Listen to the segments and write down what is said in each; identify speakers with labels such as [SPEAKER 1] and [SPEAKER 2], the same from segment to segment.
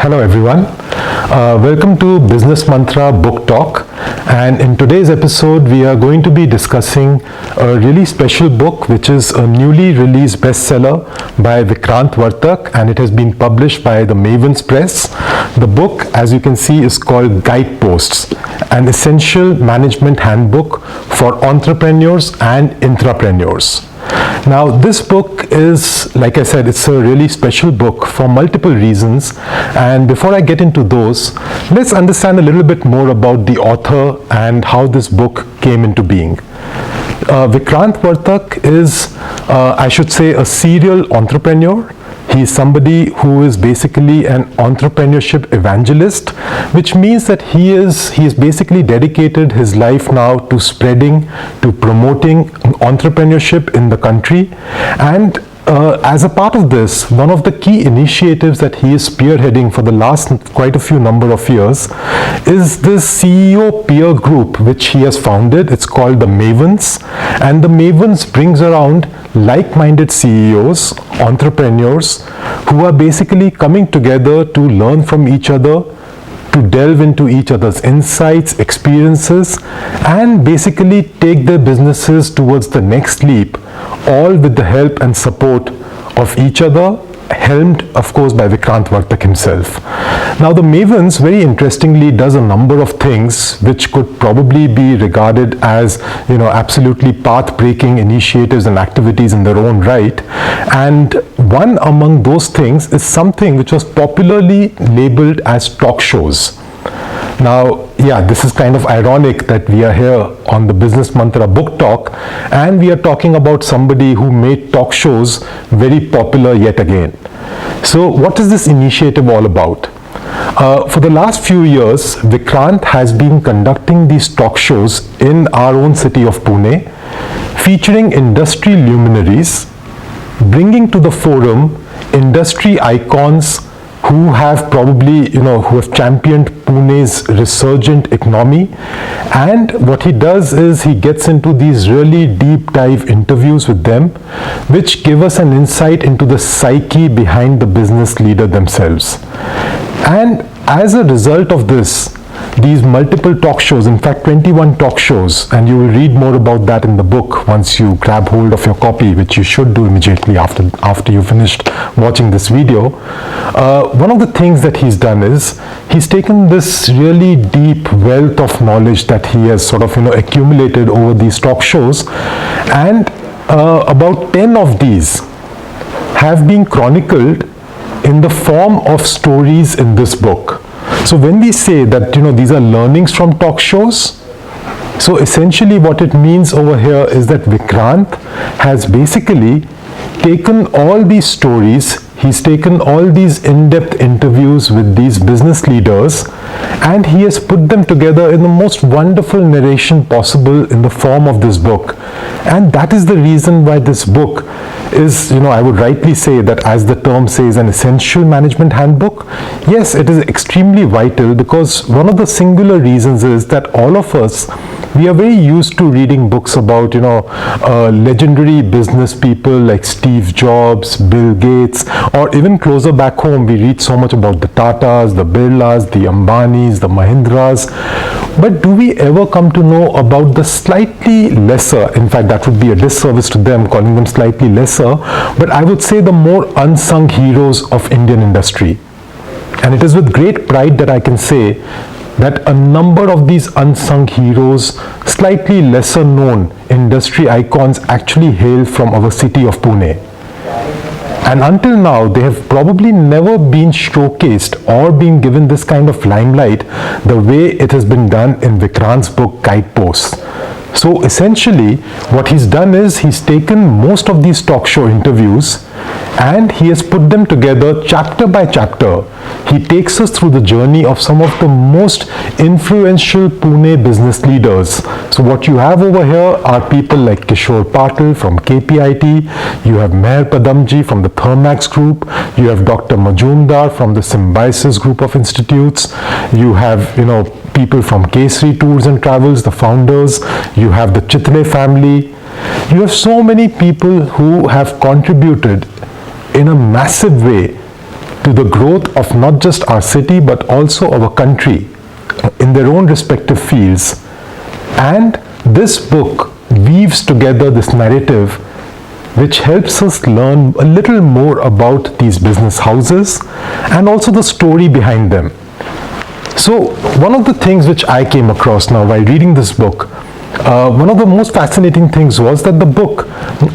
[SPEAKER 1] Hello everyone. Welcome to Business Mantra Book Talk, and in today's episode we are going to be discussing a really special book which is a newly released bestseller by Vikrant Vartak, and it has been published by the Mavens press. The book, as you can see, is called Guideposts, an essential management handbook for entrepreneurs and intrapreneurs. Now, this book is, like I said, it's a really special book for multiple reasons. And before I get into those, let's understand a little bit more about the author and how this book came into being. Vikrant Vartak is, I should say, a serial entrepreneur. He is somebody who is basically an entrepreneurship evangelist, which means that he is basically dedicated his life now to spreading, to promoting entrepreneurship in the country. And as a part of this, one of the key initiatives that he is spearheading for the last quite a few number of years is this CEO peer group which he has founded. It's called the Mavens, and the Mavens brings around like-minded CEOs, entrepreneurs who are basically coming together to learn from each other, to delve into each other's insights, experiences, and basically take their businesses towards the next leap, all with the help and support of each other, helmed, of course, by Vikrant Vartak himself. Now, the Mavens, very interestingly, does a number of things which could probably be regarded as, absolutely path-breaking initiatives and activities in their own right. And one among those things is something which was popularly labeled as talk shows. Now, this is kind of ironic that we are here on the Business Mantra Book Talk and we are talking about somebody who made talk shows very popular yet again. So what is this initiative all about? For the last few years, Vikrant has been conducting these talk shows in our own city of Pune, featuring industry luminaries, bringing to the forum industry icons who have probably, who have championed Pune's resurgent economy. And what he does is he gets into these really deep dive interviews with them, which give us an insight into the psyche behind the business leader themselves. And as a result of this, these multiple talk shows, in fact 21 talk shows, and you will read more about that in the book once you grab hold of your copy, which you should do immediately after you finished watching this video. One of the things that he's done is he's taken this really deep wealth of knowledge that he has sort of accumulated over these talk shows, and about 10 of these have been chronicled in the form of stories in this book. So when we say that these are learnings from talk shows, so essentially what it means over here is that Vikrant has basically taken all these stories, he's taken all these in-depth interviews with these business leaders, and he has put them together in the most wonderful narration possible in the form of this book. And that is the reason why this book is, I would rightly say that, as the term says, an essential management handbook. Yes, it is extremely vital, because one of the singular reasons is that all of us, we are very used to reading books about, legendary business people like Steve Jobs, Bill Gates, or even closer back home, we read so much about the Tatas, the Birlas, the Ambanis, the Mahindras. But do we ever come to know about the slightly lesser, in fact that would be a disservice to them calling them slightly lesser, but I would say the more unsung heroes of Indian industry. And it is with great pride that I can say that a number of these unsung heroes, slightly lesser known industry icons, actually hail from our city of Pune. And until now, they have probably never been showcased or been given this kind of limelight the way it has been done in Vikrant's book Guideposts. So essentially, what he's done is he's taken most of these talk show interviews and he has put them together chapter by chapter. He takes us through the journey of some of the most influential Pune business leaders. So what you have over here are people like Kishore Patil from KPIT, you have Meher Padamji from the Thermax Group, you have Dr. Majumdar from the Symbiosis Group of Institutes, you have, people from Kesari Tours and Travels, the founders, you have the Chitle family. You have so many people who have contributed in a massive way to the growth of not just our city but also our country in their own respective fields. And this book weaves together this narrative which helps us learn a little more about these business houses and also the story behind them. So one of the things which I came across now while reading this book, one of the most fascinating things was that the book,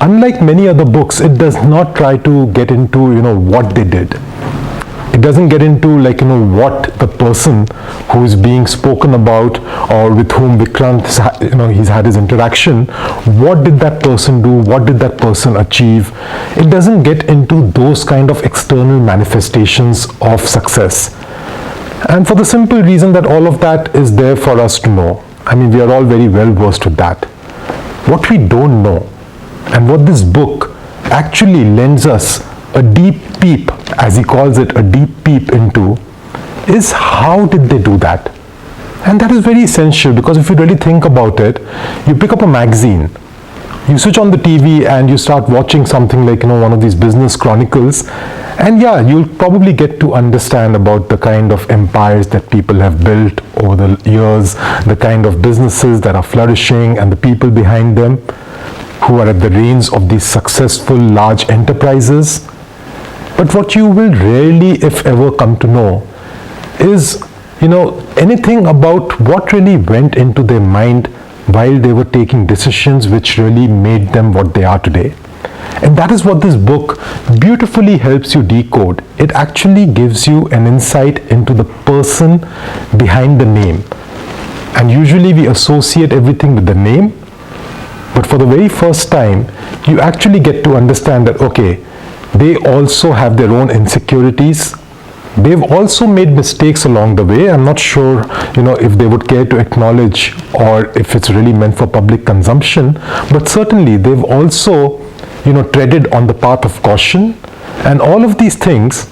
[SPEAKER 1] unlike many other books, it does not try to get into what they did. It doesn't get into what the person who is being spoken about or with whom Vikrant he's had his interaction, what did that person do, what did that person achieve. It doesn't get into those kind of external manifestations of success, and for the simple reason that all of that is there for us to know. I mean, we are all very well versed with that. What we don't know, and what this book actually lends us a deep peep, as he calls it, a deep peep into, is how did they do that? And that is very essential, because if you really think about it, you pick up a magazine, you switch on the TV and you start watching something like one of these business chronicles, and yeah, you'll probably get to understand about the kind of empires that people have built over the years, the kind of businesses that are flourishing and the people behind them who are at the reins of these successful large enterprises. But what you will rarely, if ever, come to know is, anything about what really went into their mind while they were taking decisions which really made them what they are today. And that is what this book beautifully helps you decode. It actually gives you an insight into the person behind the name. And usually we associate everything with the name, but for the very first time, you actually get to understand that, okay, they also have their own insecurities. They've also made mistakes along the way. I'm not sure, if they would care to acknowledge or if it's really meant for public consumption, but certainly they've also, treaded on the path of caution. And all of these things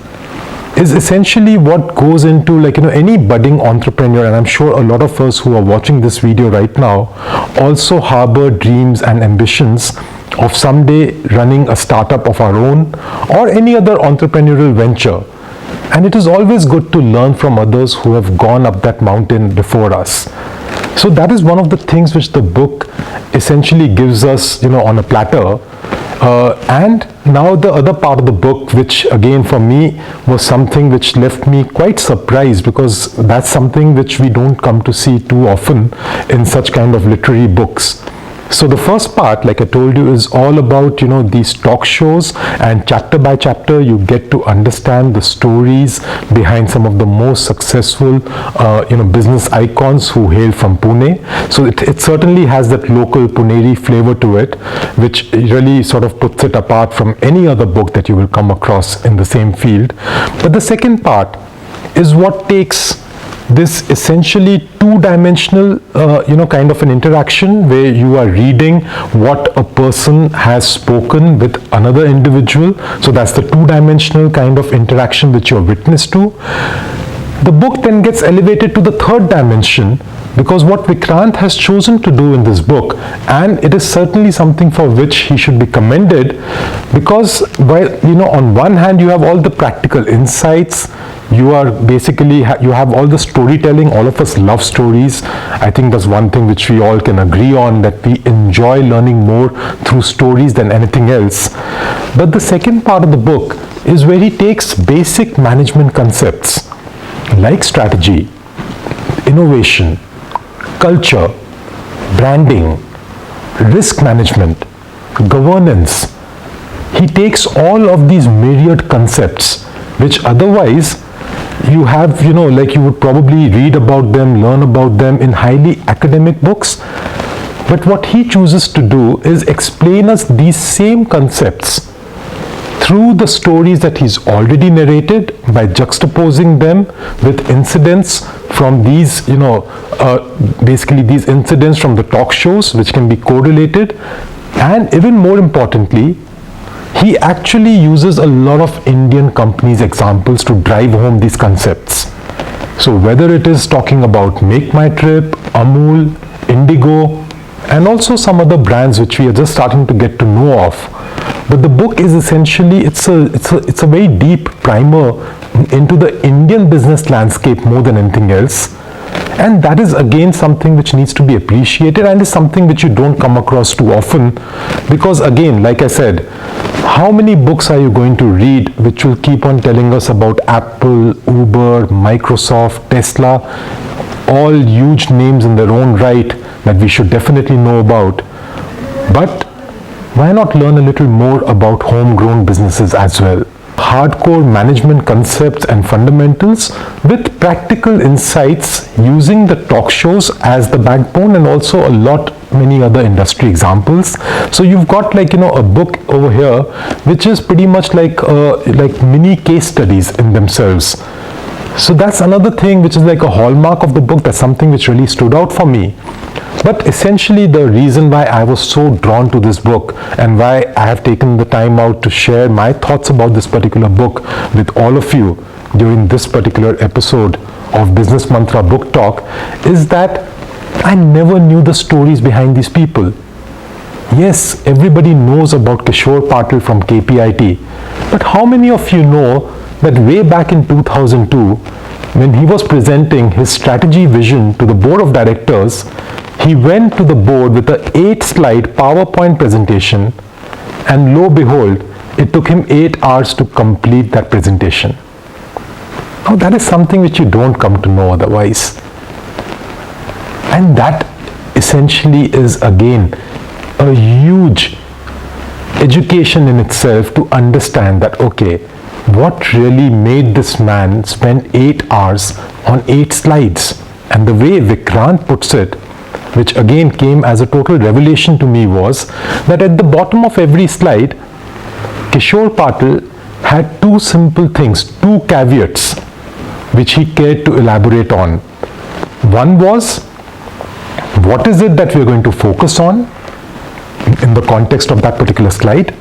[SPEAKER 1] is essentially what goes into any budding entrepreneur, and I'm sure a lot of us who are watching this video right now also harbor dreams and ambitions of someday running a startup of our own or any other entrepreneurial venture. And it is always good to learn from others who have gone up that mountain before us. So that is one of the things which the book essentially gives us, on a platter. And now the other part of the book, which again for me was something which left me quite surprised, because that's something which we don't come to see too often in such kind of literary books. So the first part, like I told you, is all about, these talk shows, and chapter by chapter you get to understand the stories behind some of the most successful, business icons who hail from Pune. So it certainly has that local Puneri flavor to it, which really sort of puts it apart from any other book that you will come across in the same field. But the second part is what takes this essentially two-dimensional, kind of an interaction where you are reading what a person has spoken with another individual. So that's the two-dimensional kind of interaction which you're witness to. The book then gets elevated to the third dimension, because what Vikrant has chosen to do in this book, and it is certainly something for which he should be commended, because on one hand you have all the practical insights, you have all the storytelling. All of us love stories. I think that's one thing which we all can agree on, that we enjoy learning more through stories than anything else. But the second part of the book is where he takes basic management concepts like strategy, innovation, culture, branding, risk management, governance. He takes all of these myriad concepts which otherwise you have, like you would probably read about them, learn about them in highly academic books. But what he chooses to do is explain us these same concepts through the stories that he's already narrated, by juxtaposing them with incidents from these, basically these incidents from the talk shows, which can be correlated. And even more importantly, he actually uses a lot of Indian companies' examples to drive home these concepts. So whether it is talking about Make My Trip, Amul, Indigo, and also some other brands which we are just starting to get to know of, But the book is essentially, it's a very deep primer into the Indian business landscape more than anything else. And that is again something which needs to be appreciated, and is something which you don't come across too often, because again, like I said, how many books are you going to read which will keep on telling us about Apple, Uber, Microsoft, Tesla, all huge names in their own right that we should definitely know about. But why not learn a little more about homegrown businesses as well? Hardcore management concepts and fundamentals with practical insights, using the talk shows as the backbone, and also many other industry examples. So you've got a book over here which is pretty much like mini case studies in themselves. So that's another thing which is like a hallmark of the book. That's something which really stood out for me. But essentially the reason why I was so drawn to this book, and why I have taken the time out to share my thoughts about this particular book with all of you during this particular episode of Business Mantra Book Talk, is that I never knew the stories behind these people. Yes, everybody knows about Kishore Patil from KPIT, but how many of you know that way back in 2002, when he was presenting his strategy vision to the board of directors, he went to the board with an 8-slide PowerPoint presentation, and lo behold, it took him 8 hours to complete that presentation. Now that is something which you don't come to know otherwise. And that essentially is again a huge education in itself, to understand that, okay, what really made this man spend 8 hours on 8 slides? And the way Vikrant puts it, which again came as a total revelation to me, was that at the bottom of every slide, Kishore Patil had 2 simple things, 2 caveats, which he cared to elaborate on. One was, what is it that we are going to focus on in the context of that particular slide?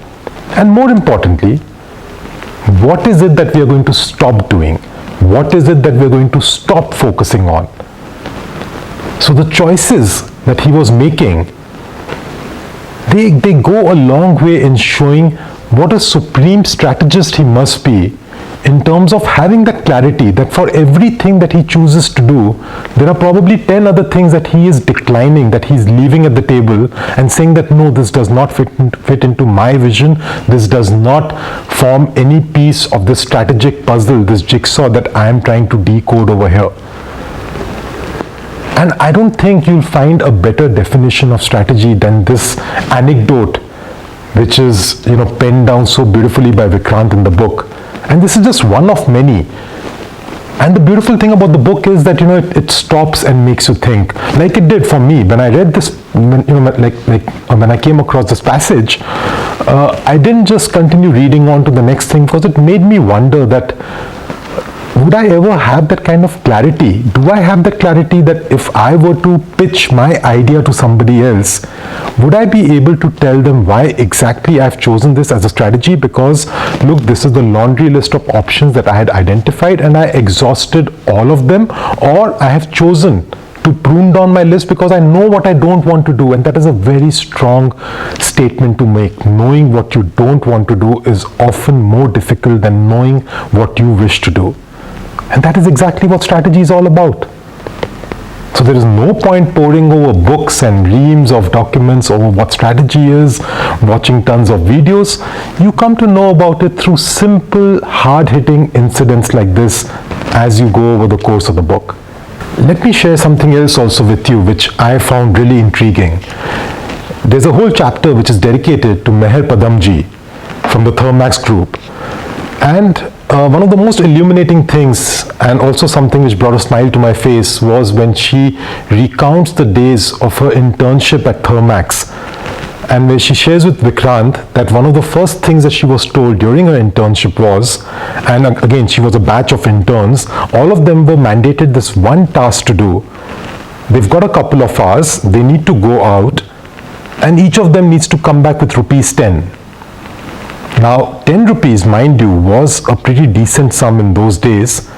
[SPEAKER 1] And more importantly, what is it that we are going to stop doing? What is it that we are going to stop focusing on? So the choices that he was making, they go a long way in showing what a supreme strategist he must be, in terms of having that clarity that for everything that he chooses to do, there are probably 10 other things that he is declining, that he's leaving at the table and saying that no, this does not fit into my vision, this does not form any piece of this strategic puzzle, this jigsaw that I am trying to decode over here. And I don't think you'll find a better definition of strategy than this anecdote, which is penned down so beautifully by Vikrant in the book. And this is just one of many. And the beautiful thing about the book is that it stops and makes you think, like it did for me when I read this. When I came across this passage, I didn't just continue reading on to the next thing, because it made me wonder that, would I ever have that kind of clarity? Do I have that clarity that if I were to pitch my idea to somebody else, would I be able to tell them why exactly I've chosen this as a strategy? Because look, this is the laundry list of options that I had identified, and I exhausted all of them, or I have chosen to prune down my list because I know what I don't want to do. And that is a very strong statement to make. Knowing what you don't want to do is often more difficult than knowing what you wish to do. And that is exactly what strategy is all about. So there is no point poring over books and reams of documents over what strategy is, watching tons of videos. You come to know about it through simple, hard-hitting incidents like this as you go over the course of the book. Let me share something else also with you, which I found really intriguing. There's a whole chapter which is dedicated to Meher Padamji from the Thermax Group. And one of the most illuminating things, and also something which brought a smile to my face, was when she recounts the days of her internship at Thermax, and where she shares with Vikrant that one of the first things that she was told during her internship was, and again she was a batch of interns, all of them were mandated this one task to do. They've got a couple of hours, they need to go out, and each of them needs to come back with ₹10. Now 10 rupees, mind you, was a pretty decent sum in those days,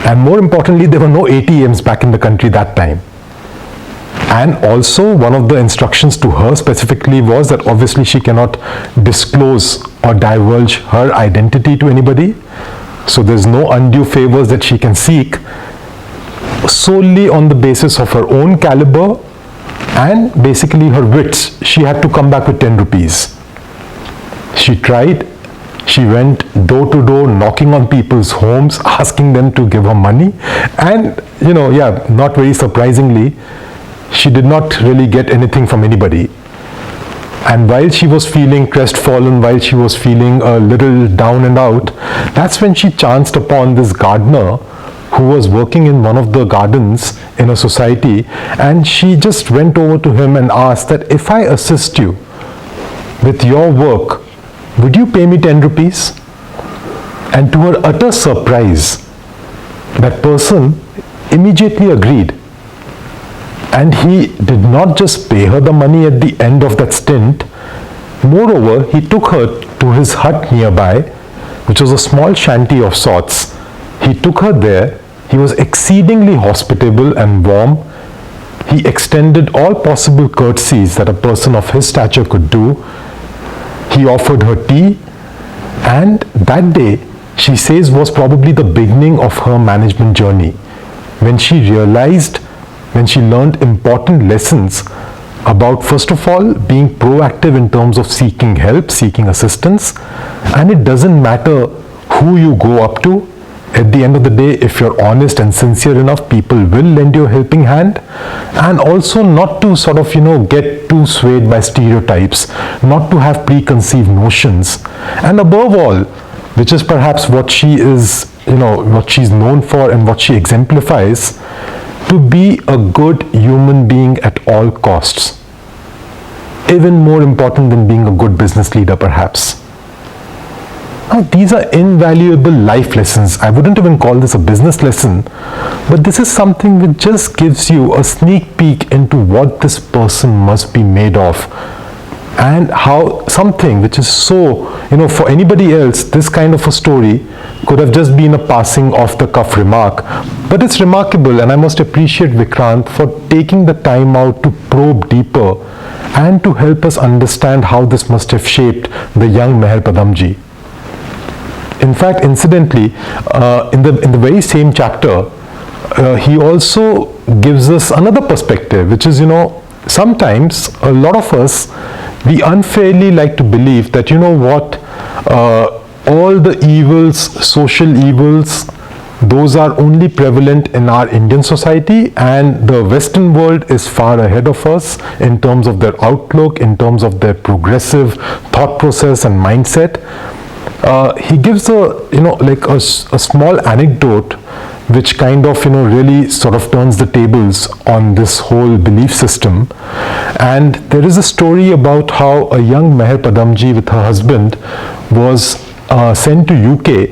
[SPEAKER 1] and more importantly, there were no ATMs back in the country that time. And also, one of the instructions to her specifically was that obviously she cannot disclose or divulge her identity to anybody. So there's no undue favors that she can seek, solely on the basis of her own caliber and basically her wits. She had to come back with 10 rupees. She tried. She went door to door, knocking on people's homes, asking them to give her money. And, not very surprisingly, she did not really get anything from anybody. And while she was feeling crestfallen, while she was feeling a little down and out, that's when she chanced upon this gardener who was working in one of the gardens in a society. And she just went over to him and asked that, if I assist you with your work, would you pay me 10 rupees? And to her utter surprise, that person immediately agreed. And he did not just pay her the money at the end of that stint. Moreover, he took her to his hut nearby, which was a small shanty of sorts. He took her there. He was exceedingly hospitable and warm. He extended all possible courtesies that a person of his stature could do. He offered her tea, and that day, she says, was probably the beginning of her management journey, when she realized, when she learned important lessons about, first of all, being proactive in terms of seeking help, seeking assistance. And it doesn't matter who you go up to. At the end of the day, if you're honest and sincere enough, people will lend you a helping hand. And also not to sort of, get too swayed by stereotypes, not to have preconceived notions. And above all, which is perhaps what she is, what she's known for and what she exemplifies, to be a good human being at all costs. Even more important than being a good business leader, perhaps. Now, these are invaluable life lessons. I wouldn't even call this a business lesson, but this is something which just gives you a sneak peek into what this person must be made of, and how something which is so, for anybody else, this kind of a story could have just been a passing off the cuff remark. But it's remarkable, and I must appreciate Vikrant for taking the time out to probe deeper and to help us understand how this must have shaped the young Meher Padamji. In fact, incidentally, in the very same chapter, he also gives us another perspective, which is, sometimes a lot of us, we unfairly like to believe that, all the evils, social evils, those are only prevalent in our Indian society, and the Western world is far ahead of us in terms of their outlook, in terms of their progressive thought process and mindset. He gives a small anecdote which kind of really sort of turns the tables on this whole belief system. And there is a story about how a young Meher Padamji with her husband was sent to UK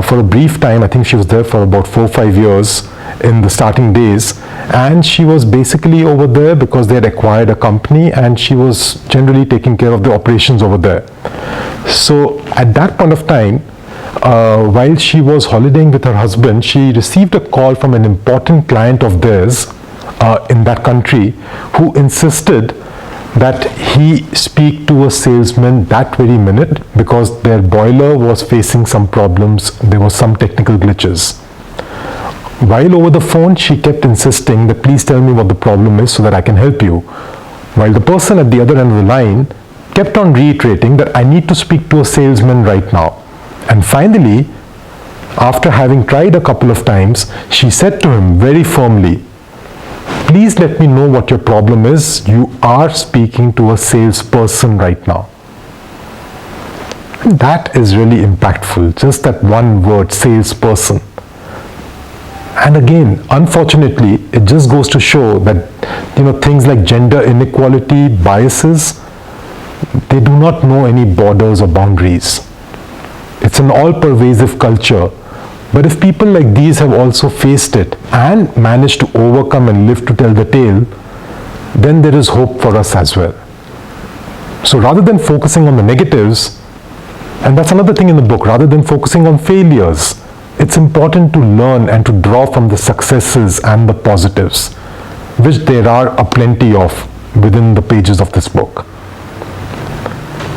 [SPEAKER 1] for a brief time. I think she was there for about 4 or 5 years in the starting days, and she was basically over there because they had acquired a company, and she was generally taking care of the operations over there. So at that point of time, while she was holidaying with her husband, she received a call from an important client of theirs in that country, who insisted that he speak to a salesman that very minute because their boiler was facing some problems. There were some technical glitches. While over the phone, she kept insisting that please tell me what the problem is so that I can help you. While the person at the other end of the line kept on reiterating that I need to speak to a salesman right now. And finally, after having tried a couple of times, she said to him very firmly, please let me know what your problem is. You are speaking to a salesperson right now. And that is really impactful, just that one word, salesperson. And again, unfortunately, it just goes to show that things like gender inequality, biases, they do not know any borders or boundaries. It's an all-pervasive culture. But if people like these have also faced it and managed to overcome and live to tell the tale, then there is hope for us as well. So rather than focusing on the negatives, and that's another thing in the book, rather than focusing on failures, it's important to learn and to draw from the successes and the positives. which there are a plenty of within the pages of this book.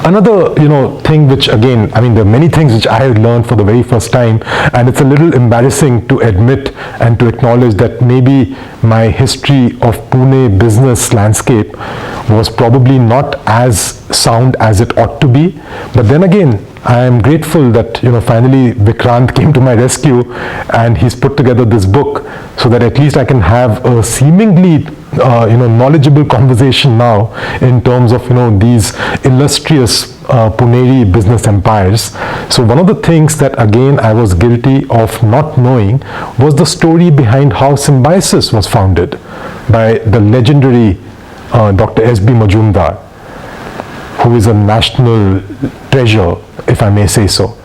[SPEAKER 1] Another, thing which, again, there are many things which I learned for the very first time, and it's a little embarrassing to admit and to acknowledge that maybe my history of Pune business landscape was probably not as sound as it ought to be. But then again, I am grateful that, finally Vikrant came to my rescue and he's put together this book so that at least I can have a seemingly knowledgeable conversation now in terms of these illustrious Puneri business empires. So one of the things that again I was guilty of not knowing was the story behind how Symbiosis was founded by the legendary Dr. S.B. Majumdar, who is a national treasure, if I may say so.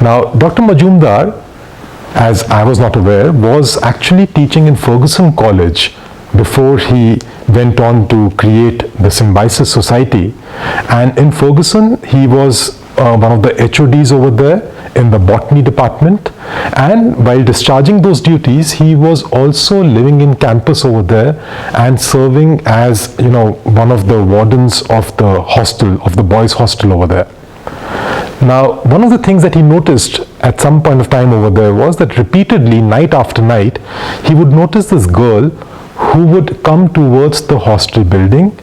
[SPEAKER 1] Now, Dr. Majumdar, as I was not aware, was actually teaching in Ferguson College before he went on to create the Symbiosis Society. And in Ferguson, he was one of the HODs over there in the botany department. And while discharging those duties, he was also living in campus over there and serving as, one of the wardens of the hostel, of the boys' hostel over there. Now, one of the things that he noticed at some point of time over there was that repeatedly, night after night, he would notice this girl who would come towards the hostel building.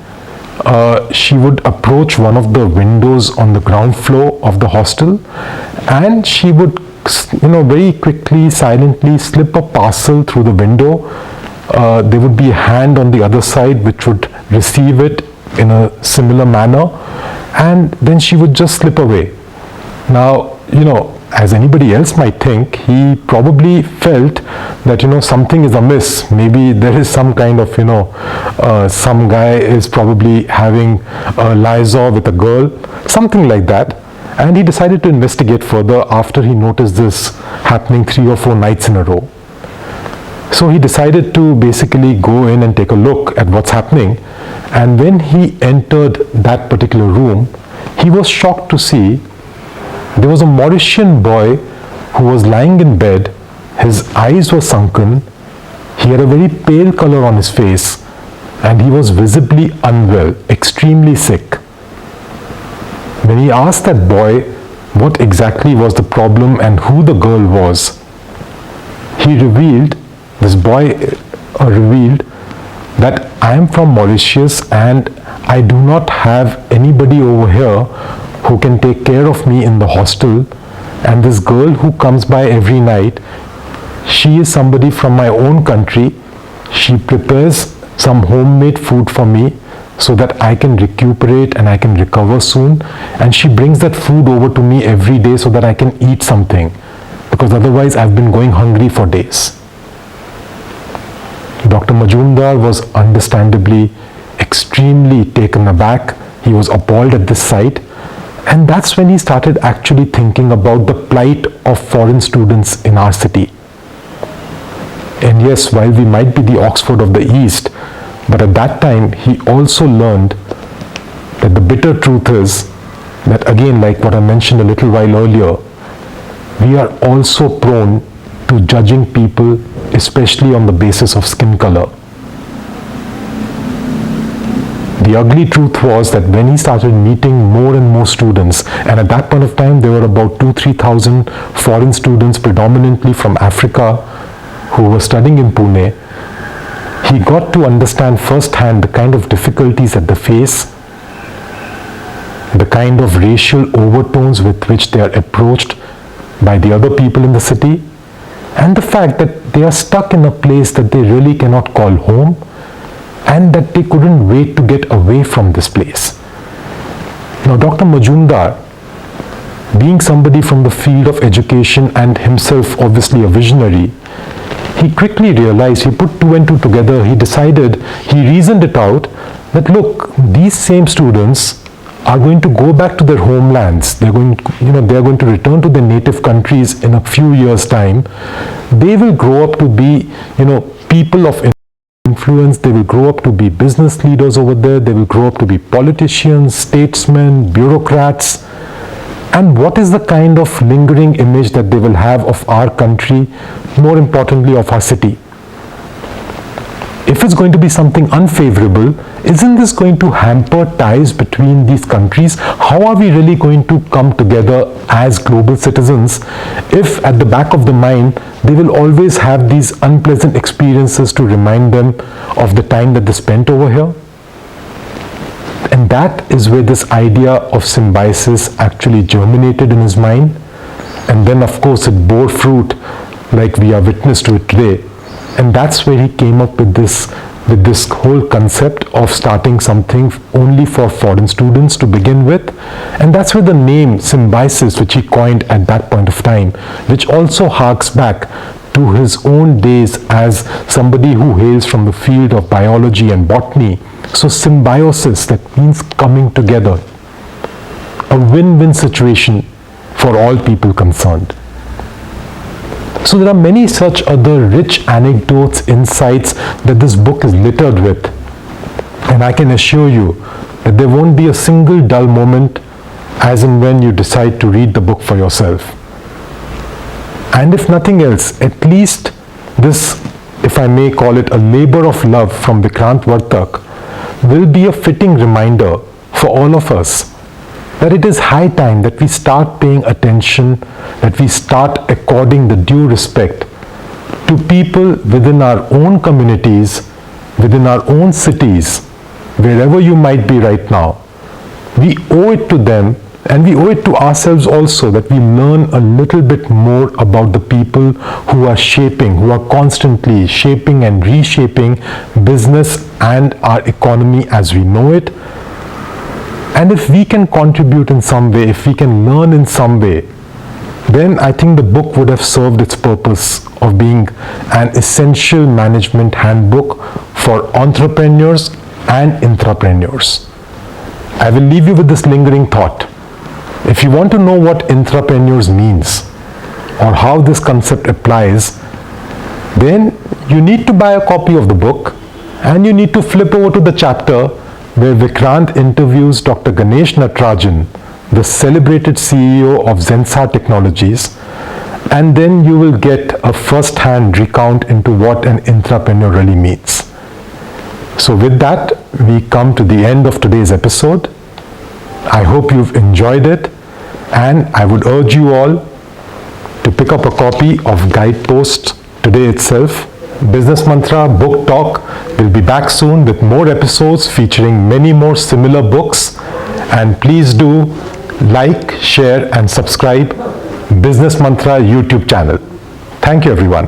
[SPEAKER 1] She would approach one of the windows on the ground floor of the hostel, and she would, very quickly, silently slip a parcel through the window. There would be a hand on the other side which would receive it in a similar manner, and then she would just slip away. Now, as anybody else might think, he probably felt that, something is amiss. Maybe there is some kind of, some guy is probably having a liaison with a girl, something like that. And he decided to investigate further after he noticed this happening 3 or 4 nights in a row. So he decided to basically go in and take a look at what's happening. And when he entered that particular room, he was shocked to see there was a Mauritian boy who was lying in bed. His eyes were sunken. He had a very pale color on his face, and he was visibly unwell, extremely sick. When he asked that boy what exactly was the problem and who the girl was, this boy revealed that I am from Mauritius and I do not have anybody over here who can take care of me in the hostel, and this girl who comes by every night, she is somebody from my own country. She prepares some homemade food for me so that I can recuperate and I can recover soon, and she brings that food over to me every day so that I can eat something, because otherwise I've been going hungry for days. Dr. Majumdar was understandably extremely taken aback. He was appalled at this sight. And that's when he started actually thinking about the plight of foreign students in our city. And yes, while we might be the Oxford of the East, but at that time he also learned that the bitter truth is that, again, like what I mentioned a little while earlier, we are also prone to judging people, especially on the basis of skin color. The ugly truth was that when he started meeting more and more students, and at that point of time there were about 2,000-3,000 foreign students, predominantly from Africa, who were studying in Pune, he got to understand firsthand the kind of difficulties that they face, the kind of racial overtones with which they are approached by the other people in the city, and the fact that they are stuck in a place that they really cannot call home, and that they couldn't wait to get away from this place. Now, Dr. Majumdar, being somebody from the field of education and himself obviously a visionary, he quickly realized, he put 2 and 2 together, he reasoned it out that, look, these same students are going to go back to their homelands. They're going to return to their native countries in a few years' time. They will grow up to be, people of influence. They will grow up to be business leaders over there. They will grow up to be politicians, statesmen, bureaucrats. And what is the kind of lingering image that they will have of our country, more importantly of our city? if it's going to be something unfavorable, isn't this going to hamper ties between these countries? How are we really going to come together as global citizens if at the back of the mind they will always have these unpleasant experiences to remind them of the time that they spent over here? And that is where this idea of symbiosis actually germinated in his mind. And then of course it bore fruit like we are witness to it today. And that's where he came up with this whole concept of starting something only for foreign students to begin with. And that's where the name symbiosis, which he coined at that point of time, which also harks back to his own days as somebody who hails from the field of biology and botany. So symbiosis, that means coming together, a win-win situation for all people concerned. So there are many such other rich anecdotes, insights that this book is littered with. And I can assure you that there won't be a single dull moment as and when you decide to read the book for yourself. And if nothing else, at least this, if I may call it a labor of love from Vikrant Vartak, will be a fitting reminder for all of us that it is high time that we start paying attention, that we start according the due respect to people within our own communities, within our own cities, wherever you might be right now. We owe it to them, and we owe it to ourselves also, that we learn a little bit more about the people who are shaping, who are constantly shaping and reshaping business and our economy as we know it. And if we can contribute in some way, if we can learn in some way, then I think the book would have served its purpose of being an essential management handbook for entrepreneurs and intrapreneurs. I will leave you with this lingering thought. If you want to know what intrapreneurs means or how this concept applies, then you need to buy a copy of the book and you need to flip over to the chapter where Vikrant interviews Dr. Ganesh Natarajan, the celebrated CEO of Zensar Technologies, and then you will get a first-hand recount into what an intrapreneur really means. So with that, we come to the end of today's episode. I hope you've enjoyed it, and I would urge you all to pick up a copy of Guideposts today itself. Business Mantra Book Talk will be back soon with more episodes featuring many more similar books. And please do like, share and subscribe Business Mantra YouTube channel. Thank you everyone.